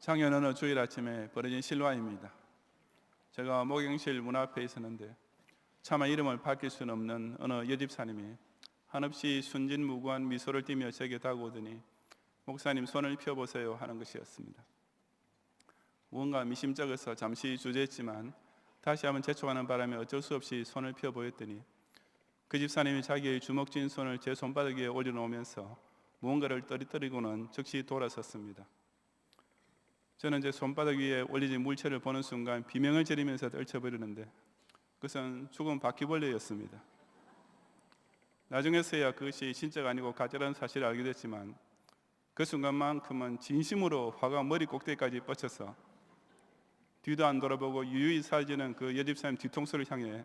작년 어느 주일 아침에 벌어진 실화입니다. 제가 목욕실 문 앞에 있었는데 차마 이름을 밝힐 수는 없는 어느 여집사님이 한없이 순진무구한 미소를 띠며 제게 다가오더니 목사님 손을 펴보세요 하는 것이었습니다. 무언가 미심쩍어서 잠시 주저했지만 다시 한번 재촉하는 바람에 어쩔 수 없이 손을 펴 보였더니 그 집사님이 자기의 주먹 쥔 손을 제 손바닥 위에 올려놓으면서 무언가를 떨어뜨리고는 즉시 돌아섰습니다. 저는 제 손바닥 위에 올려진 물체를 보는 순간 비명을 지르면서 떨쳐버리는데 그것은 죽은 바퀴벌레였습니다. 나중에서야 그것이 진짜가 아니고 가짜라는 사실을 알게 됐지만 그 순간만큼은 진심으로 화가 머리 꼭대기까지 뻗쳐서 뒤도 안 돌아보고 유유히 사라지는 그 여집사님 뒤통수를 향해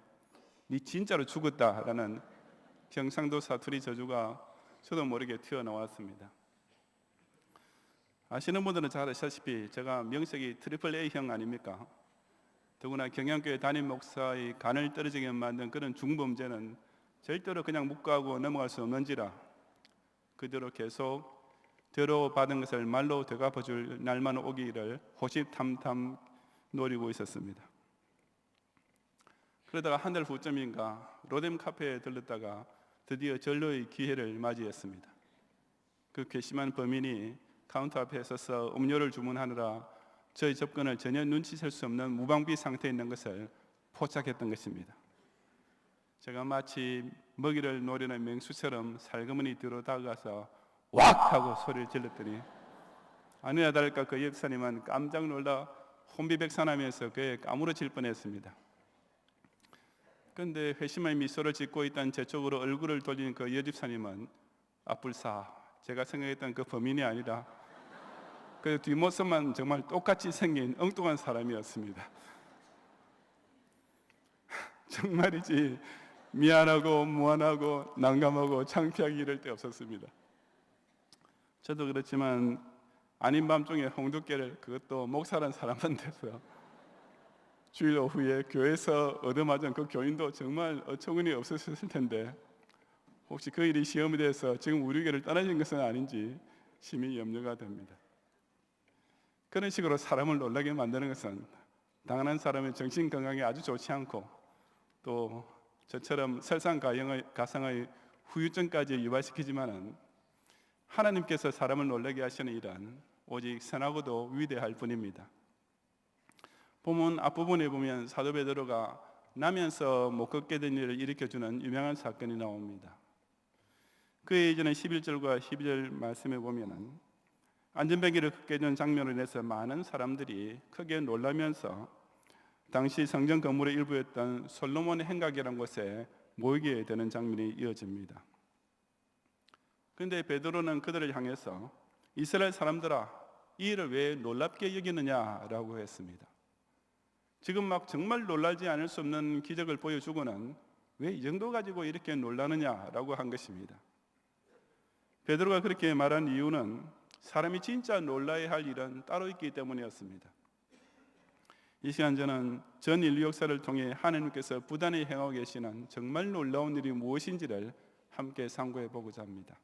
네 진짜로 죽었다라는 경상도 사투리 저주가 저도 모르게 튀어나왔습니다. 아시는 분들은 잘 아시다시피 제가 명색이 트리플 A형 아닙니까? 더구나 경양교회 담임 목사의 간을 떨어지게 만든 그런 중범죄는 절대로 그냥 묵과하고 넘어갈 수 없는지라 그대로 계속 대로 받은 것을 말로 되갚아줄 날만 오기를 호시탐탐 노리고 있었습니다. 그러다가 한 달 후쯤인가 로뎀 카페에 들렀다가 드디어 전로의 기회를 맞이했습니다. 그 괘씸한 범인이 카운터 앞에 서서 음료를 주문하느라 저의 접근을 전혀 눈치챌 수 없는 무방비 상태에 있는 것을 포착했던 것입니다. 제가 마치 먹이를 노리는 맹수처럼 살그머니 뒤로 다가가서 왁! 하고 소리를 질렀더니 아니나 다를까 그 역사님은 깜짝 놀라 혼비백산하면서 그에 까무러칠 뻔했습니다. 그런데 회심의 미소를 짓고 있던 제 쪽으로 얼굴을 돌린 그 여집사님은 앞불사 제가 생각했던 그 범인이 아니라 그 뒷모습만 정말 똑같이 생긴 엉뚱한 사람이었습니다. 정말이지 미안하고 무안하고 난감하고 창피하기 이럴 데 없었습니다. 저도 그렇지만 아닌 밤중에 홍두깨를 그것도 목사란 사람한테서 주일 오후에 교회에서 얻어맞은 그 교인도 정말 어처구니 없었을 텐데 혹시 그 일이 시험이 돼서 지금 우리 교회를 떠나신 것은 아닌지 심히 염려가 됩니다. 그런 식으로 사람을 놀라게 만드는 것은 당하는 사람의 정신 건강에 아주 좋지 않고 또 저처럼 설상가상의 후유증까지 유발시키지만은 하나님께서 사람을 놀라게 하시는 일은 오직 선하고도 위대할 뿐입니다. 본문 앞부분에 보면 사도 베드로가 나면서 못 걷게 된 일을 일으켜주는 유명한 사건이 나옵니다. 그 예전에 11절과 12절 말씀에 보면은 안전벨기를 걷게 된 장면으로 인해서 많은 사람들이 크게 놀라면서 당시 성전 건물의 일부였던 솔로몬의 행각이라는 곳에 모이게 되는 장면이 이어집니다. 그런데 베드로는 그들을 향해서 이스라엘 사람들아 이 일을 왜 놀랍게 여기느냐라고 했습니다. 지금 막 정말 놀라지 않을 수 없는 기적을 보여주고는 왜 이 정도 가지고 이렇게 놀라느냐라고 한 것입니다. 베드로가 그렇게 말한 이유는 사람이 진짜 놀라야 할 일은 따로 있기 때문이었습니다. 이 시간 저는 전 인류 역사를 통해 하나님께서 부단히 행하고 계시는 정말 놀라운 일이 무엇인지를 함께 상고해 보고자 합니다.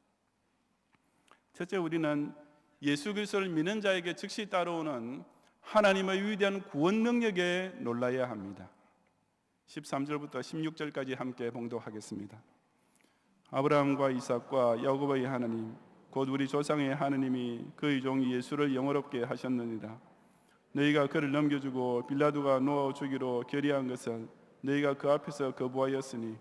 첫째, 우리는 예수 그리스도를 믿는 자에게 즉시 따라오는 하나님의 위대한 구원 능력에 놀라야 합니다. 13절부터 16절까지 함께 봉독하겠습니다. 아브라함과 이삭과 야곱의 하나님 곧 우리 조상의 하나님이 그의 종 예수를 영화롭게 하셨느니라. 너희가 그를 넘겨주고 빌라도가 놓아 주기로 결의한 것은 너희가 그 앞에서 거부하였으니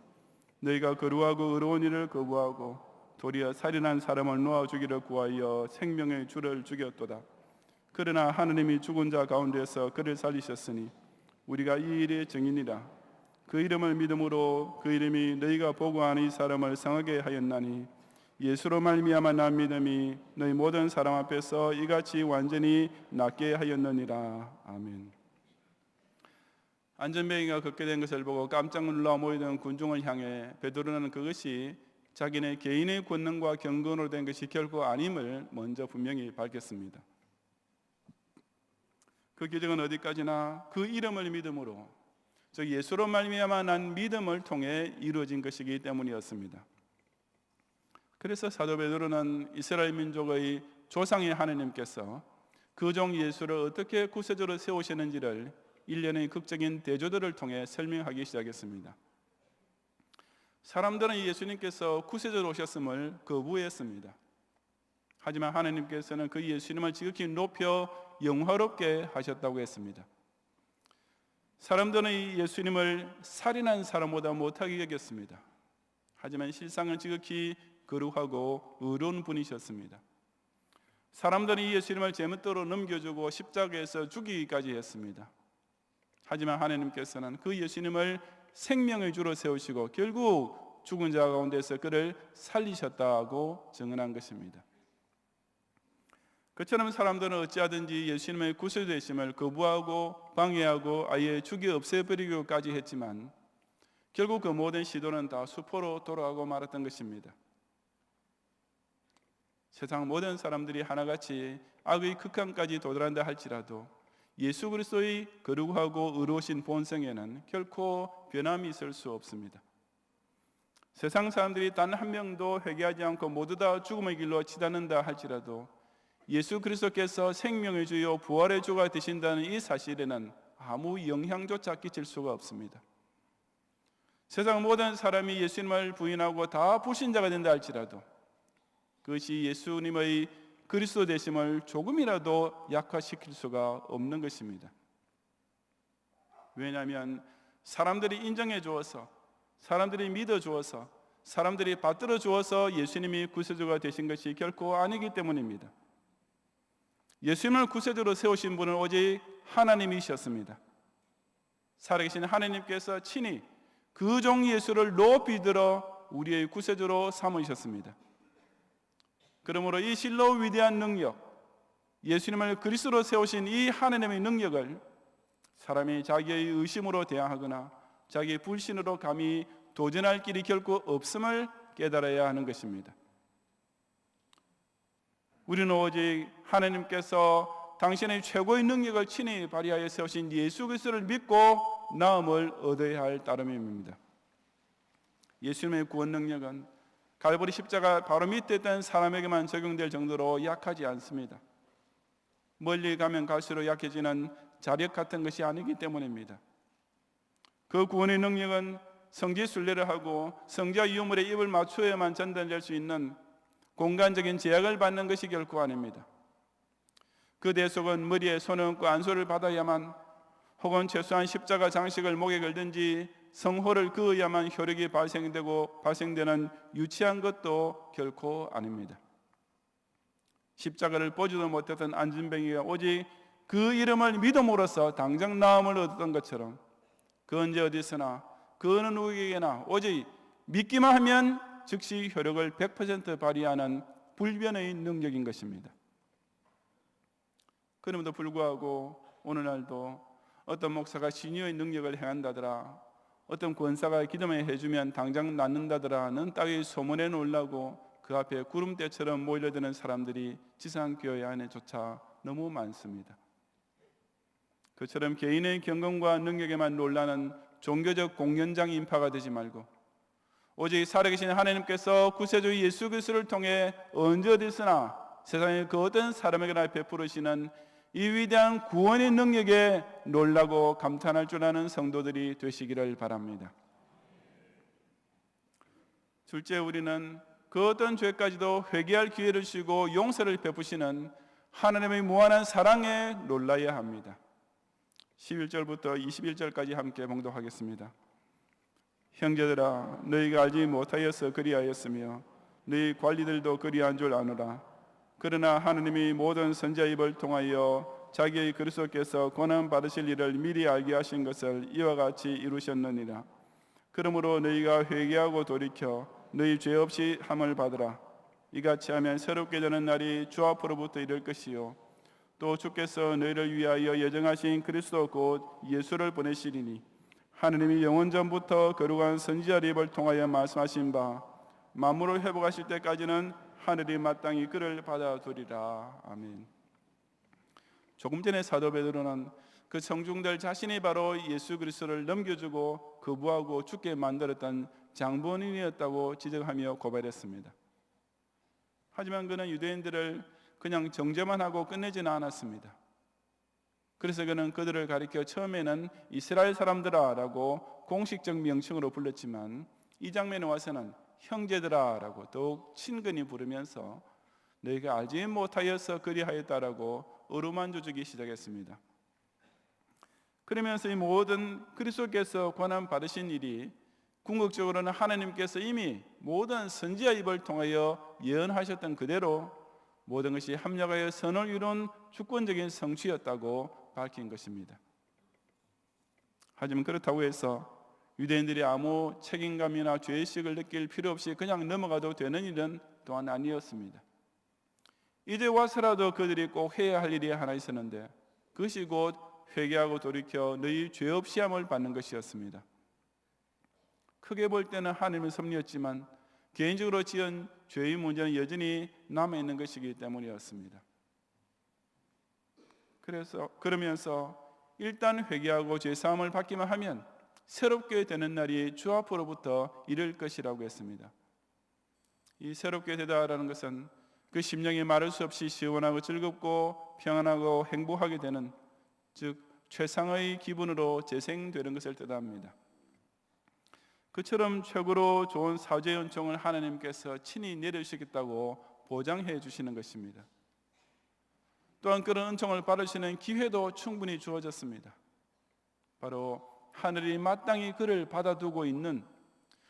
너희가 거루하고 의로운 일을 거부하고 도리어 살인한 사람을 놓아 주기를 구하여 생명의 주를 죽였도다. 그러나 하나님이 죽은 자 가운데서 그를 살리셨으니 우리가 이 일의 증인이라. 그 이름을 믿음으로 그 이름이 너희가 보고하는 이 사람을 성하게 하였나니 예수로 말미암아 난 믿음이 너희 모든 사람 앞에서 이같이 완전히 낫게 하였느니라. 아멘. 안전뱅이가 걷게 된 것을 보고 깜짝 놀라 모이던 군중을 향해 베드로는 그것이 자기네 개인의 권능과 경건으로 된 것이 결코 아님을 먼저 분명히 밝혔습니다. 그 기적은 어디까지나 그 이름을 믿음으로 즉 예수로 말미암아 난 믿음을 통해 이루어진 것이기 때문이었습니다. 그래서 사도 베드로는 이스라엘 민족의 조상의 하나님께서 그 종 예수를 어떻게 구세주로 세우시는지를 일련의 극적인 대조들을 통해 설명하기 시작했습니다. 사람들은 예수님께서 구세주로 오셨음을 거부했습니다. 하지만 하나님께서는 그 예수님을 지극히 높여 영화롭게 하셨다고 했습니다. 사람들은 이 예수님을 살인한 사람보다 못하게 여겼습니다. 하지만 실상은 지극히 거룩하고 의로운 분이셨습니다. 사람들은 이 예수님을 제멋대로 넘겨주고 십자가에서 죽이기까지 했습니다. 하지만 하나님께서는 그 예수님을 생명의 주로 세우시고 결국 죽은 자 가운데서 그를 살리셨다고 증언한 것입니다. 그처럼 사람들은 어찌하든지 예수님의 구세주 되심을 거부하고 방해하고 아예 죽여 없애버리기까지 했지만 결국 그 모든 시도는 다 수포로 돌아가고 말았던 것입니다. 세상 모든 사람들이 하나같이 악의 극한까지 도달한다 할지라도 예수 그리스도의 거룩하고 의로우신 본성에는 결코 변함이 있을 수 없습니다. 세상 사람들이 단 한 명도 회개하지 않고 모두 다 죽음의 길로 치닫는다 할지라도 예수 그리스도께서 생명의 주요 부활의 주가 되신다는 이 사실에는 아무 영향조차 끼칠 수가 없습니다. 세상 모든 사람이 예수님을 부인하고 다 불신자가 된다 할지라도 그것이 예수님의 그리스도 되심을 조금이라도 약화시킬 수가 없는 것입니다. 왜냐하면 사람들이 인정해 주어서, 사람들이 믿어 주어서, 사람들이 받들어 주어서 예수님이 구세주가 되신 것이 결코 아니기 때문입니다. 예수님을 구세주로 세우신 분은 오직 하나님이셨습니다. 살아계신 하나님께서 친히 그 종 예수를 높이 들어 우리의 구세주로 삼으셨습니다. 그러므로 이 실로 위대한 능력, 예수님을 그리스도로 세우신 이 하나님의 능력을 사람이 자기의 의심으로 대항하거나 자기의 불신으로 감히 도전할 길이 결코 없음을 깨달아야 하는 것입니다. 우리는 오직 하나님께서 당신의 최고의 능력을 친히 발휘하여 세우신 예수 그리스도를 믿고 나음을 얻어야 할 따름입니다. 예수님의 구원 능력은 갈보리 십자가 바로 밑에 있던 사람에게만 적용될 정도로 약하지 않습니다. 멀리 가면 갈수록 약해지는 자력 같은 것이 아니기 때문입니다. 그 구원의 능력은 성지 순례를 하고 성자 유물의 입을 맞추어야만 전달될 수 있는 공간적인 제약을 받는 것이 결코 아닙니다. 그 대속은 머리에 손을 얹고 안수를 받아야만 혹은 최소한 십자가 장식을 목에 걸든지 성호를 그어야만 효력이 발생되는 유치한 것도 결코 아닙니다. 십자가를 보지도 못했던 안진뱅이가 오직 그 이름을 믿음으로써 당장 나음을 얻었던 것처럼 그 언제 어디서나 그 어느 누구에게나 오직 믿기만 하면 즉시 효력을 100% 발휘하는 불변의 능력인 것입니다. 그럼에도 불구하고 오늘날도 어떤 목사가 신유의 능력을 행한다더라, 어떤 권사가 기도만 해주면 당장 낫는다더라는 따위의 소문에 놀라고 그 앞에 구름대처럼 몰려드는 사람들이 지상교회 안에조차 너무 많습니다. 그처럼 개인의 경건과 능력에만 놀라는 종교적 공연장 인파가 되지 말고 오직 살아계신 하나님께서 구세주 예수 그리스도를 통해 언제 어디서나 세상의 그 어떤 사람에게나 베풀으시는 이 위대한 구원의 능력에 놀라고 감탄할 줄 아는 성도들이 되시기를 바랍니다. 둘째, 우리는 그 어떤 죄까지도 회개할 기회를 주시고 용서를 베푸시는 하나님의 무한한 사랑에 놀라야 합니다. 11절부터 21절까지 함께 봉독하겠습니다. 형제들아, 너희가 알지 못하여서 그리하였으며 너희 관리들도 그리한 줄 아노라. 그러나 하느님이 모든 선지자 입을 통하여 자기의 그리스도께서 고난 받으실 일을 미리 알게 하신 것을 이와 같이 이루셨느니라. 그러므로 너희가 회개하고 돌이켜 너희 죄 없이 함을 받으라. 이같이 하면 새롭게 되는 날이 주 앞으로부터 이를 것이요 또 주께서 너희를 위하여 예정하신 그리스도 곧 예수를 보내시리니 하느님이 영원 전부터 거룩한 선지자 입을 통하여 말씀하신 바 만물을 회복하실 때까지는 하늘이 마땅히 그를 받아두리라. 아멘. 조금 전에 사도 베드로는 그 청중들 자신이 바로 예수 그리스도를 넘겨주고 거부하고 죽게 만들었던 장본인이었다고 지적하며 고발했습니다. 하지만 그는 유대인들을 그냥 정죄만 하고 끝내지는 않았습니다. 그래서 그는 그들을 가리켜 처음에는 이스라엘 사람들아라고 공식적 명칭으로 불렀지만 이 장면에 와서는 형제들아라고 더욱 친근히 부르면서 너희가 알지 못하여서 그리하였다라고 어루만져주기 시작했습니다. 그러면서 이 모든 그리스도께서 권한 받으신 일이 궁극적으로는 하나님께서 이미 모든 선지자 입을 통하여 예언하셨던 그대로 모든 것이 합력하여 선을 이룬 주권적인 성취였다고 밝힌 것입니다. 하지만 그렇다고 해서 유대인들이 아무 책임감이나 죄의식을 느낄 필요 없이 그냥 넘어가도 되는 일은 또한 아니었습니다. 이제 와서라도 그들이 꼭 해야 할 일이 하나 있었는데 그것이 곧 회개하고 돌이켜 너희 죄 없이 함을 받는 것이었습니다. 크게 볼 때는 하나님의 섭리였지만 개인적으로 지은 죄의 문제는 여전히 남아있는 것이기 때문이었습니다. 그러면서 일단 회개하고 죄사함을 받기만 하면 새롭게 되는 날이 주 앞으로부터 이를 것이라고 했습니다. 이 새롭게 되다라는 것은 그 심령이 말할 수 없이 시원하고 즐겁고 평안하고 행복하게 되는, 즉 최상의 기분으로 재생되는 것을 뜻합니다. 그처럼 최고로 좋은 사죄의 은총을 하나님께서 친히 내려주시겠다고 보장해 주시는 것입니다. 또한 그런 은총을 받으시는 기회도 충분히 주어졌습니다. 바로 하늘이 마땅히 그를 받아두고 있는,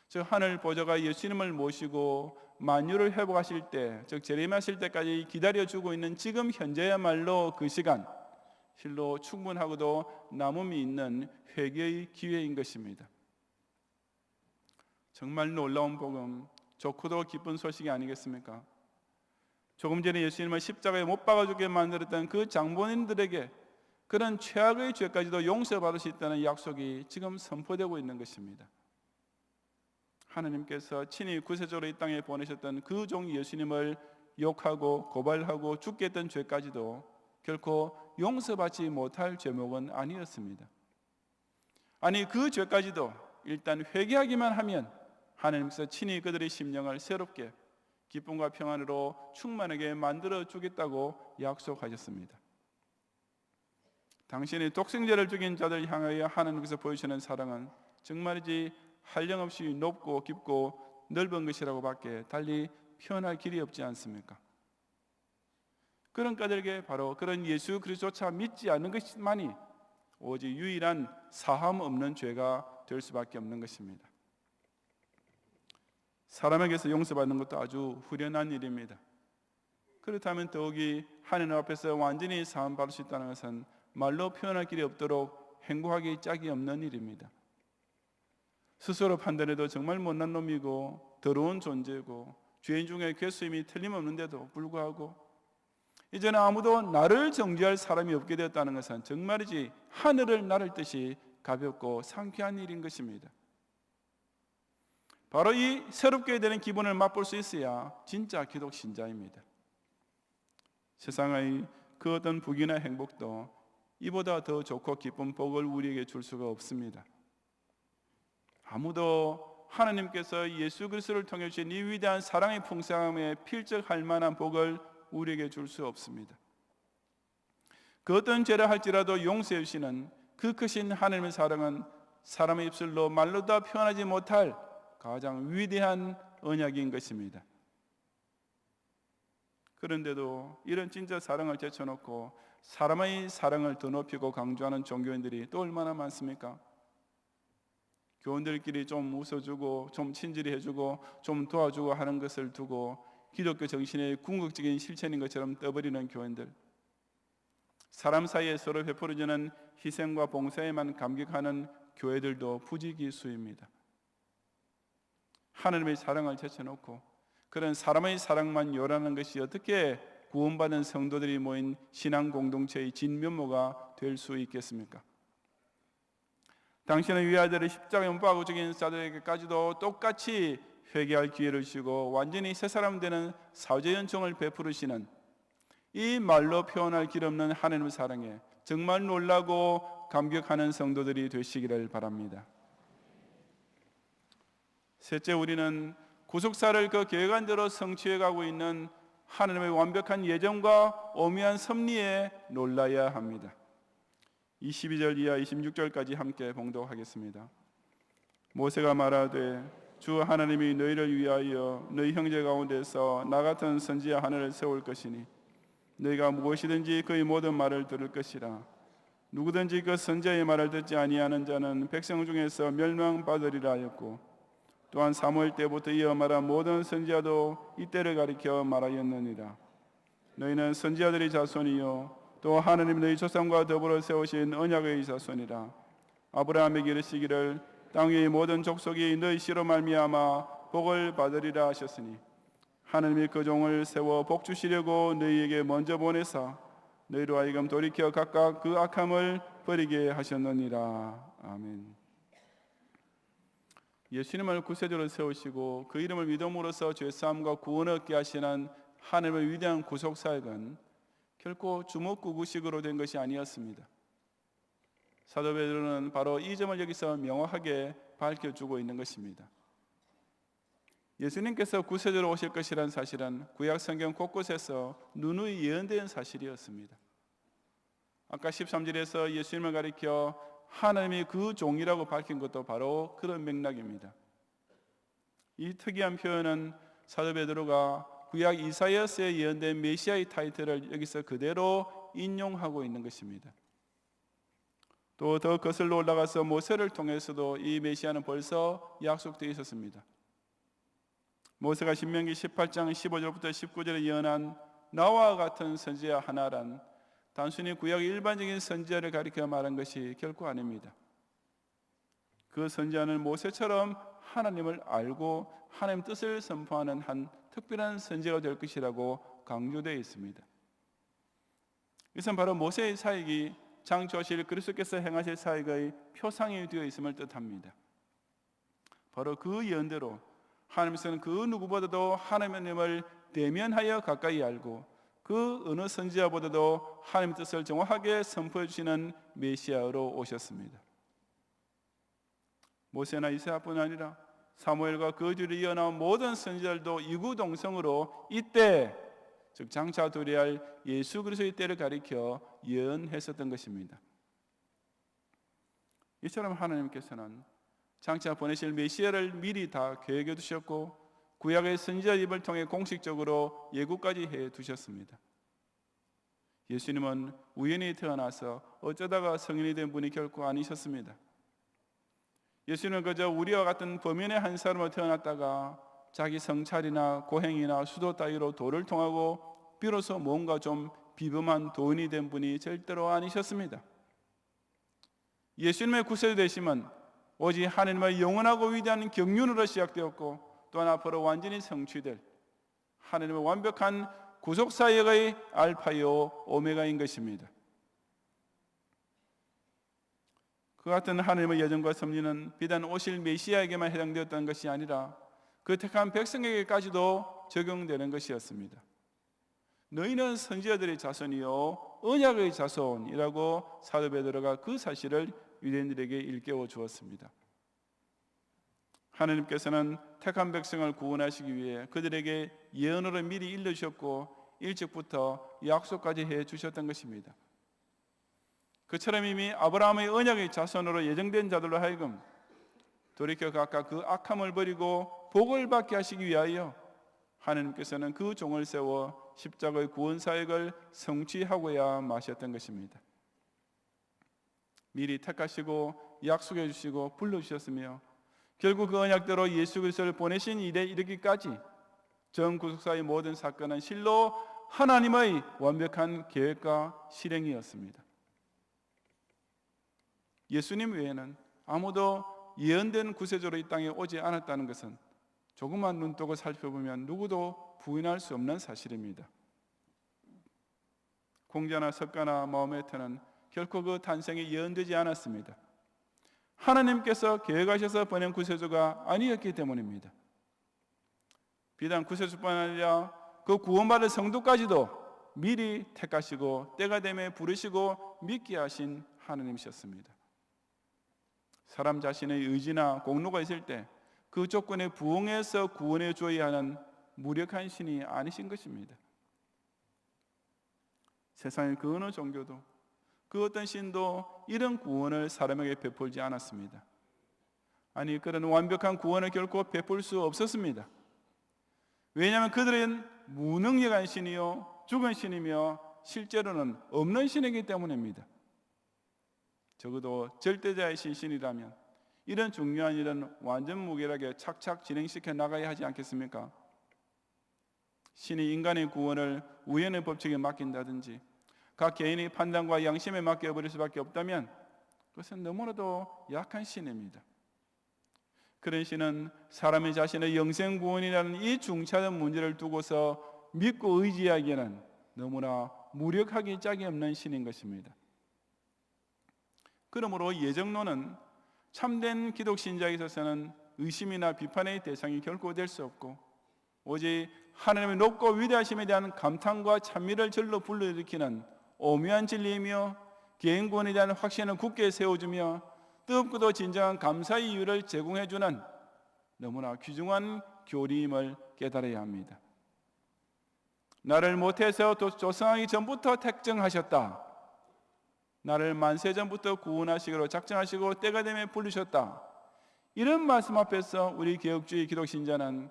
즉 하늘 보좌가 예수님을 모시고 만유를 회복하실 때, 즉 재림하실 때까지 기다려주고 있는 지금 현재야말로 그 시간, 실로 충분하고도 남음이 있는 회개의 기회인 것입니다. 정말 놀라운 복음, 좋고도 기쁜 소식이 아니겠습니까? 조금 전에 예수님을 십자가에 못 박아 죽게 만들었던 그 장본인들에게 그런 최악의 죄까지도 용서받을 수 있다는 약속이 지금 선포되고 있는 것입니다. 하나님께서 친히 구세주로 이 땅에 보내셨던 그 종 예수님을 욕하고 고발하고 죽게 했던 죄까지도 결코 용서받지 못할 죄목은 아니었습니다. 아니, 그 죄까지도 일단 회개하기만 하면 하나님께서 친히 그들의 심령을 새롭게 기쁨과 평안으로 충만하게 만들어 주겠다고 약속하셨습니다. 당신이 독생자를 죽인 자들 향하여 하나님께서 보여주시는 사랑은 정말이지 한량없이 높고 깊고 넓은 것이라고 밖에 달리 표현할 길이 없지 않습니까? 그런 까닭에 바로 그런 예수 그리스도조차 믿지 않는 것만이 오직 유일한 사함 없는 죄가 될 수밖에 없는 것입니다. 사람에게서 용서받는 것도 아주 후련한 일입니다. 그렇다면 더욱이 하나님 앞에서 완전히 사함받을 수 있다는 것은 말로 표현할 길이 없도록 행복하기 짝이 없는 일입니다. 스스로 판단해도 정말 못난 놈이고 더러운 존재고 죄인 중에 괴수임이 틀림없는데도 불구하고 이제는 아무도 나를 정죄할 사람이 없게 되었다는 것은 정말이지 하늘을 나를 듯이 가볍고 상쾌한 일인 것입니다. 바로 이 새롭게 되는 기분을 맛볼 수 있어야 진짜 기독 신자입니다. 세상의 그 어떤 부귀나 행복도 이보다 더 좋고 기쁜 복을 우리에게 줄 수가 없습니다. 아무도 하나님께서 예수 그리스도를 통해 주신 이 위대한 사랑의 풍성함에 필적할 만한 복을 우리에게 줄 수 없습니다. 그 어떤 죄를 할지라도 용서해 주시는 그 크신 하나님의 사랑은 사람의 입술로 말로 다 표현하지 못할 가장 위대한 언약인 것입니다. 그런데도 이런 진짜 사랑을 제쳐놓고 사람의 사랑을 더 높이고 강조하는 종교인들이 또 얼마나 많습니까? 교원들끼리 좀 웃어주고 좀 친절히 해주고 좀 도와주고 하는 것을 두고 기독교 정신의 궁극적인 실천인 것처럼 떠버리는 교인들, 사람 사이에 서로 베풀어주는 희생과 봉사에만 감격하는 교회들도 부지기수입니다. 하나님의 사랑을 제쳐놓고 그런 사람의 사랑만 요란한 것이 어떻게 구원받은 성도들이 모인 신앙 공동체의 진면모가 될 수 있겠습니까? 당신의 위아들을 십자가에 못 박아 죽인 자들에게까지도 똑같이 회개할 기회를 주시고 완전히 새 사람 되는 사죄 은총을 베푸시는 이 말로 표현할 길 없는 하나님의 사랑에 정말 놀라고 감격하는 성도들이 되시기를 바랍니다. 셋째, 우리는 구속사를 그 계획안대로 성취해 가고 있는 하나님의 완벽한 예정과 오묘한 섭리에 놀라야 합니다. 22절 이하 26절까지 함께 봉독하겠습니다. 모세가 말하되 주 하나님이 너희를 위하여 너희 형제 가운데서 나 같은 선지자 하나를 세울 것이니 너희가 무엇이든지 그의 모든 말을 들을 것이라. 누구든지 그 선지자의 말을 듣지 아니하는 자는 백성 중에서 멸망받으리라 하였고, 또한 사무엘 때부터 이어 말한 모든 선지자도 이때를 가리켜 말하였느니라. 너희는 선지자들의 자손이요 또 하나님 너희 조상과 더불어 세우신 언약의 자손이라. 아브라함에게 이르시기를 땅 위의 모든 족속이 너희 씨로 말미암아 복을 받으리라 하셨으니 하나님이 그 종을 세워 복 주시려고 너희에게 먼저 보내사 너희로 하여금 돌이켜 각각 그 악함을 버리게 하셨느니라. 아멘. 예수님을 구세주로 세우시고 그 이름을 믿음으로써 죄사함과 구원을 얻게 하시는 하나님의 위대한 구속사역은 결코 주먹구구식으로 된 것이 아니었습니다. 사도 베드로는 바로 이 점을 여기서 명확하게 밝혀주고 있는 것입니다. 예수님께서 구세주로 오실 것이라는 사실은 구약 성경 곳곳에서 누누이 예언된 사실이었습니다. 아까 13절에서 예수님을 가리켜 하나님이 그 종이라고 밝힌 것도 바로 그런 맥락입니다. 이 특이한 표현은 사도 베드로가 구약 이사야서에 예언된 메시아의 타이틀을 여기서 그대로 인용하고 있는 것입니다. 또 더 거슬러 올라가서 모세를 통해서도 이 메시아는 벌써 약속되어 있었습니다. 모세가 신명기 18장 15절부터 19절에 예언한 나와 같은 선지자 하나란 단순히 구약의 일반적인 선지자를 가리켜 말한 것이 결코 아닙니다. 그 선지자는 모세처럼 하나님을 알고 하나님 뜻을 선포하는 한 특별한 선지자가 될 것이라고 강조되어 있습니다. 이것은 바로 모세의 사역이 장초하실 그리스도께서 행하실 사역의 표상이 되어 있음을 뜻합니다. 바로 그 예언대로 하나님께서는 그 누구보다도 하나님을 대면하여 가까이 알고 그 어느 선지자보다도 하나님의 뜻을 정확하게 선포해 주시는 메시아로 오셨습니다. 모세나 이사야뿐 아니라 사무엘과 그 뒤를 이어나온 모든 선지자들도 이구동성으로 이때 즉 장차 도래할 예수 그리스도의 때를 가리켜 예언했었던 것입니다. 이처럼 하나님께서는 장차 보내실 메시아를 미리 다 계획해 두셨고 구약의 선지자 입을 통해 공식적으로 예고까지 해 두셨습니다. 예수님은 우연히 태어나서 어쩌다가 성인이 된 분이 결코 아니셨습니다. 예수님은 그저 우리와 같은 범인의 한 사람으로 태어났다가 자기 성찰이나 고행이나 수도 따위로 도를 통하고 비로소 뭔가 좀 비범한 도인이 된 분이 절대로 아니셨습니다. 예수님의 구세주 되심은 오직 하나님의 영원하고 위대한 경륜으로 시작되었고 또한 앞으로 완전히 성취될 하나님의 완벽한 구속사역의 알파요 오메가인 것입니다. 그 같은 하나님의 예정과 섭리는 비단 오실 메시아에게만 해당되었던 것이 아니라 그 택한 백성에게까지도 적용되는 것이었습니다. 너희는 선지자들의 자손이요 언약의 자손이라고 사도 베드로가 그 사실을 유대인들에게 일깨워 주었습니다. 하나님께서는 택한 백성을 구원하시기 위해 그들에게 예언으로 미리 일러주셨고 일찍부터 약속까지 해주셨던 것입니다. 그처럼 이미 아브라함의 언약의 자손으로 예정된 자들로 하여금 돌이켜 각각 그 악함을 버리고 복을 받게 하시기 위하여 하나님께서는 그 종을 세워 십자가의 구원 사역을 성취하고야 마셨던 것입니다. 미리 택하시고 약속해 주시고 불러주셨으며 결국 그 언약대로 예수 그리스도를 보내신 일에 이르기까지 전 구속사의 모든 사건은 실로 하나님의 완벽한 계획과 실행이었습니다. 예수님 외에는 아무도 예언된 구세주로 이 땅에 오지 않았다는 것은 조금만 눈뜨고 살펴보면 누구도 부인할 수 없는 사실입니다. 공자나 석가나 마호메트는 결코 그 탄생이 예언되지 않았습니다. 하나님께서 계획하셔서 보낸 구세주가 아니었기 때문입니다. 비단 구세주뿐 아니라 그 구원받을 성도까지도 미리 택하시고 때가 되면 부르시고 믿게 하신 하나님이셨습니다. 사람 자신의 의지나 공로가 있을 때 그 조건에 부응해서 구원해 줘야 하는 무력한 신이 아니신 것입니다. 세상의 그 어느 종교도 그 어떤 신도 이런 구원을 사람에게 베풀지 않았습니다. 아니, 그런 완벽한 구원을 결코 베풀 수 없었습니다. 왜냐하면 그들은 무능력한 신이요 죽은 신이며 실제로는 없는 신이기 때문입니다. 적어도 절대자이신 신이라면 이런 중요한 일은 완전 무결하게 착착 진행시켜 나가야 하지 않겠습니까? 신이 인간의 구원을 우연의 법칙에 맡긴다든지 각 개인의 판단과 양심에 맡겨버릴 수밖에 없다면 그것은 너무나도 약한 신입니다. 그런 신은 사람의 자신의 영생 구원이라는 이 중차대한 문제를 두고서 믿고 의지하기에는 너무나 무력하기 짝이 없는 신인 것입니다. 그러므로 예정론은 참된 기독신자에 있어서는 의심이나 비판의 대상이 결코 될 수 없고 오직 하나님의 높고 위대하심에 대한 감탄과 찬미를 절로 불러일으키는 오묘한 진리이며 개인 구원에 대한 확신을 굳게 세워주며 뜨겁고도 진정한 감사의 이유를 제공해주는 너무나 귀중한 교리임을 깨달아야 합니다. 나를 모태에서 조성하기 전부터 택정하셨다. 나를 만세 전부터 구원하시기로 작정하시고 때가 되면 부르셨다. 이런 말씀 앞에서 우리 개혁주의 기독신자는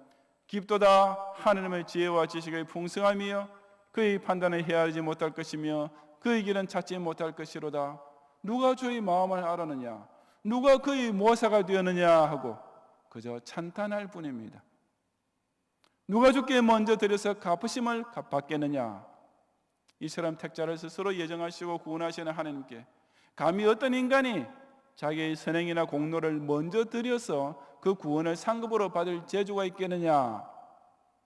깊도다 하나님의 지혜와 지식의 풍성함이여 그의 판단을 헤아리지 못할 것이며 그의 길은 찾지 못할 것이로다. 누가 주의 마음을 알았느냐? 누가 그의 모사가 되었느냐 하고 그저 찬탄할 뿐입니다. 누가 주께 먼저 드려서 갚으심을 받겠느냐? 이처럼 택자를 스스로 예정하시고 구원하시는 하나님께 감히 어떤 인간이 자기의 선행이나 공로를 먼저 드려서 그 구원을 상급으로 받을 재주가 있겠느냐?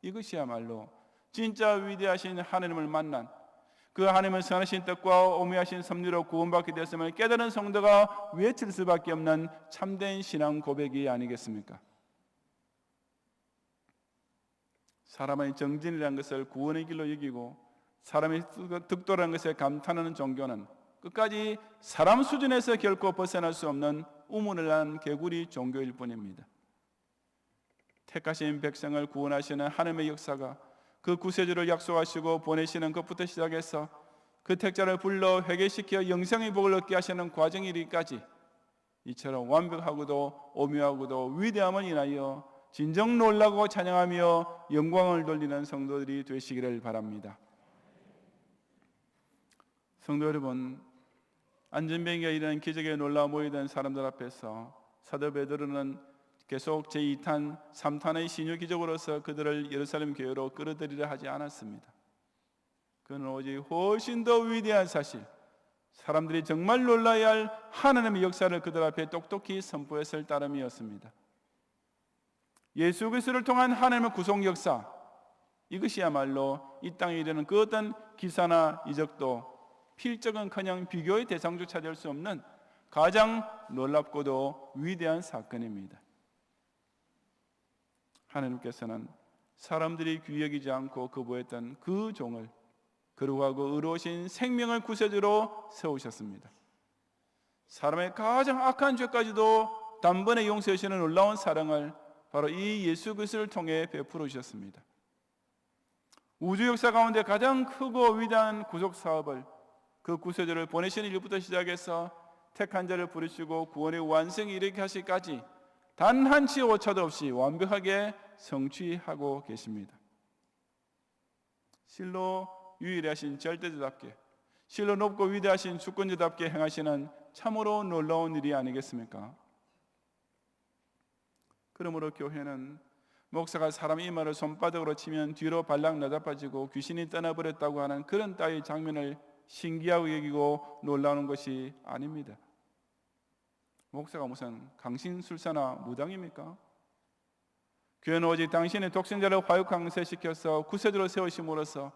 이것이야말로 진짜 위대하신 하나님을 만난 그 하나님의 선하신 뜻과 오묘하신 섭리로 구원받게 되었음을 깨달은 성도가 외칠 수밖에 없는 참된 신앙 고백이 아니겠습니까? 사람의 정진이라는 것을 구원의 길로 여기고 사람의 득도라는 것에 감탄하는 종교는 끝까지 사람 수준에서 결코 벗어날 수 없는 우문을 난 개구리 종교일 뿐입니다. 택하신 백성을 구원하시는 하나님의 역사가 그 구세주를 약속하시고 보내시는 것부터 시작해서 그 택자를 불러 회개시켜 영생의 복을 얻게 하시는 과정이 이르기까지 이처럼 완벽하고도 오묘하고도 위대함을 인하여 진정 놀라고 찬양하며 영광을 돌리는 성도들이 되시기를 바랍니다. 성도 여러분, 안전병기가 일어난 기적에 놀라 모이던 사람들 앞에서 사도 베드로는 계속 제2탄, 3탄의 신유 기적으로서 그들을 예루살렘 교회로 끌어들이려 하지 않았습니다. 그는 오직 훨씬 더 위대한 사실, 사람들이 정말 놀라야 할 하나님의 역사를 그들 앞에 똑똑히 선포했을 따름이었습니다. 예수 그리스도를 통한 하나님의 구속 역사, 이것이야말로 이 땅에 이르는 그 어떤 기사나 이적도 필적은커녕 비교의 대상조차 될 수 없는 가장 놀랍고도 위대한 사건입니다. 하나님께서는 사람들이 귀히 여기지 않고 거부했던 그 종을 거룩하고 의로우신 생명을 구세주로 세우셨습니다. 사람의 가장 악한 죄까지도 단번에 용서하시는 놀라운 사랑을 바로 이 예수 그리스도를 통해 베풀어 주셨습니다. 우주 역사 가운데 가장 크고 위대한 구속 사업을 그 구세주를 보내시는 일부터 시작해서 택한 자를 부르시고 구원의 완성에 이르게 하시기까지 단 한치 오차도 없이 완벽하게 성취하고 계십니다. 실로 유일하신 절대자답게, 실로 높고 위대하신 주권자답게 행하시는 참으로 놀라운 일이 아니겠습니까? 그러므로 교회는 목사가 사람 이마를 손바닥으로 치면 뒤로 발락 나자빠지고 귀신이 떠나버렸다고 하는 그런 따위 장면을 신기하고 여기고 놀라는 것이 아닙니다. 목사가 무슨 강신술사나 무당입니까? 교회는 오직 당신의 독생자를 화육강세시켜서 구세주로 세우심으로써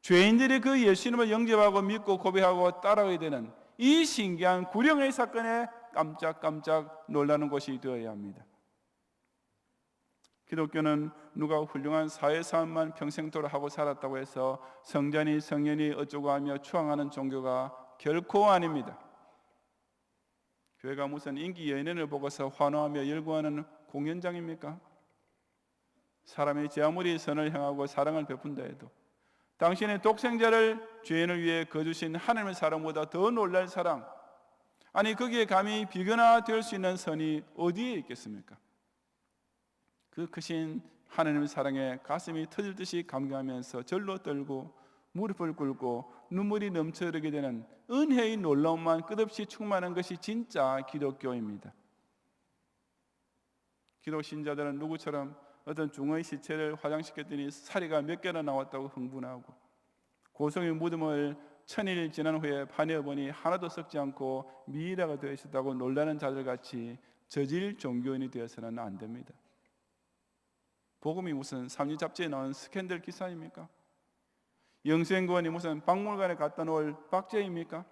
죄인들이 그 예수님을 영접하고 믿고 고백하고 따라가야 되는 이 신기한 구령의 사건에 깜짝깜짝 놀라는 것이 되어야 합니다. 기독교는 누가 훌륭한 사회사업만 평생도록 하고 살았다고 해서 성전이 성년이 어쩌고 하며 추앙하는 종교가 결코 아닙니다. 교회가 무슨 인기 연예인을 보고서 환호하며 열광하는 공연장입니까? 사람이 제 아무리 선을 행하고 사랑을 베푼다 해도 당신의 독생자를 죄인을 위해 거주신 하나님의 사랑보다 더 놀랄 사랑, 아니 거기에 감히 비교나 될 수 있는 선이 어디에 있겠습니까? 그 크신 하나님의 사랑에 가슴이 터질 듯이 감격하면서 절로 떨고 무릎을 꿇고 눈물이 넘쳐 흐르게 되는 은혜의 놀라움만 끝없이 충만한 것이 진짜 기독교입니다. 기독 신자들은 누구처럼 어떤 중의 시체를 화장시켰더니 사리가 몇 개나 나왔다고 흥분하고, 고성의 무덤을 1000일 지난 후에 파내어보니 하나도 썩지 않고 미이라가 되어 있었다고 놀라는 자들같이 저질 종교인이 되어서는 안 됩니다. 복음이 무슨 삼류 잡지에 나온 스캔들 기사입니까? 영생구원이 무슨 박물관에 갖다 놓을 박제입니까?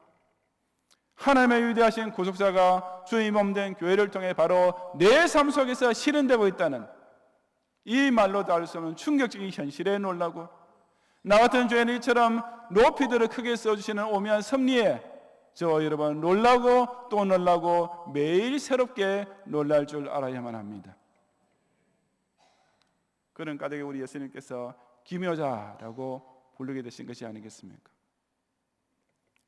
하나님의 위대하신 구속사가 주의 몸된 교회를 통해 바로 내 삶 속에서 실현되고 있다는 이 말로 다룰 수 없는 충격적인 현실에 놀라고, 나 같은 죄인이처럼 높이 들어 크게 써주시는 오묘한 섭리에 저 여러분 놀라고 또 놀라고 매일 새롭게 놀랄 줄 알아야만 합니다. 그런 까닭에 우리 예수님께서 기묘자라고 부르게 되신 것이 아니겠습니까?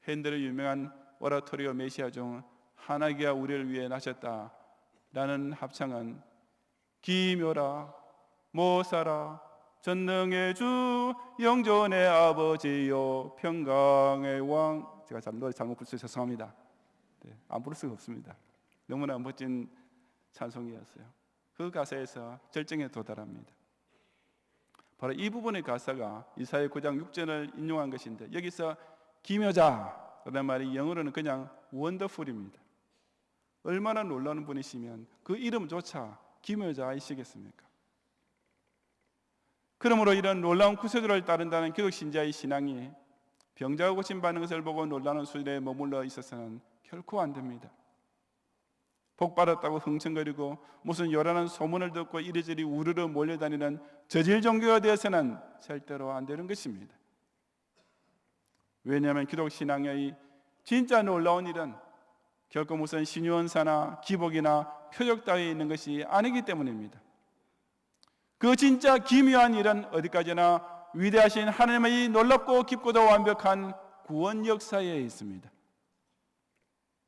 핸델의 유명한 오라토리오 메시아 중 하나기야 우리를 위해 나셨다라는 합창은 기묘라 모사라 전능의 주 영존의 아버지요 평강의 왕, 제가 노래 잘못 불러서 죄송합니다. 안 부를 수가 없습니다. 너무나 멋진 찬송이었어요. 그 가사에서 절정에 도달합니다. 바로 이 부분의 가사가 이사야 9장 6절을 인용한 것인데, 여기서 기묘자라는 말이 영어로는 그냥 원더풀입니다. 얼마나 놀라운 분이시면 그 이름조차 기묘자이시겠습니까? 그러므로 이런 놀라운 구세주를 따른다는 기독 신자의 신앙이 병자가 고침받는 것을 보고 놀라는 수준에 머물러 있어서는 결코 안 됩니다. 복받았다고 흥청거리고 무슨 요란한 소문을 듣고 이리저리 우르르 몰려다니는 저질 종교가 되어서는 절대로 안 되는 것입니다. 왜냐하면 기독 신앙의 진짜 놀라운 일은 결코 무슨 신유언사나 기복이나 표적 따위에 있는 것이 아니기 때문입니다. 그 진짜 기묘한 일은 어디까지나 위대하신 하나님의 놀랍고 깊고도 완벽한 구원 역사에 있습니다.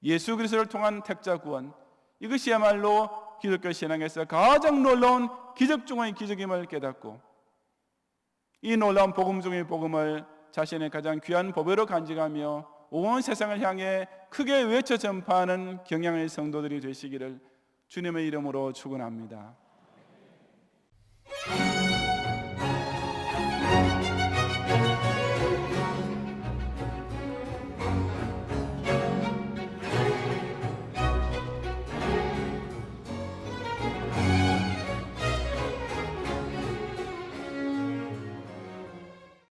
예수 그리스도를 통한 택자 구원, 이것이야말로 기독교 신앙에서 가장 놀라운 기적 중의 기적임을 깨닫고, 이 놀라운 복음 중의 복음을 자신의 가장 귀한 보배로 간직하며 온 세상을 향해 크게 외쳐 전파하는 경향의 성도들이 되시기를 주님의 이름으로 축원합니다.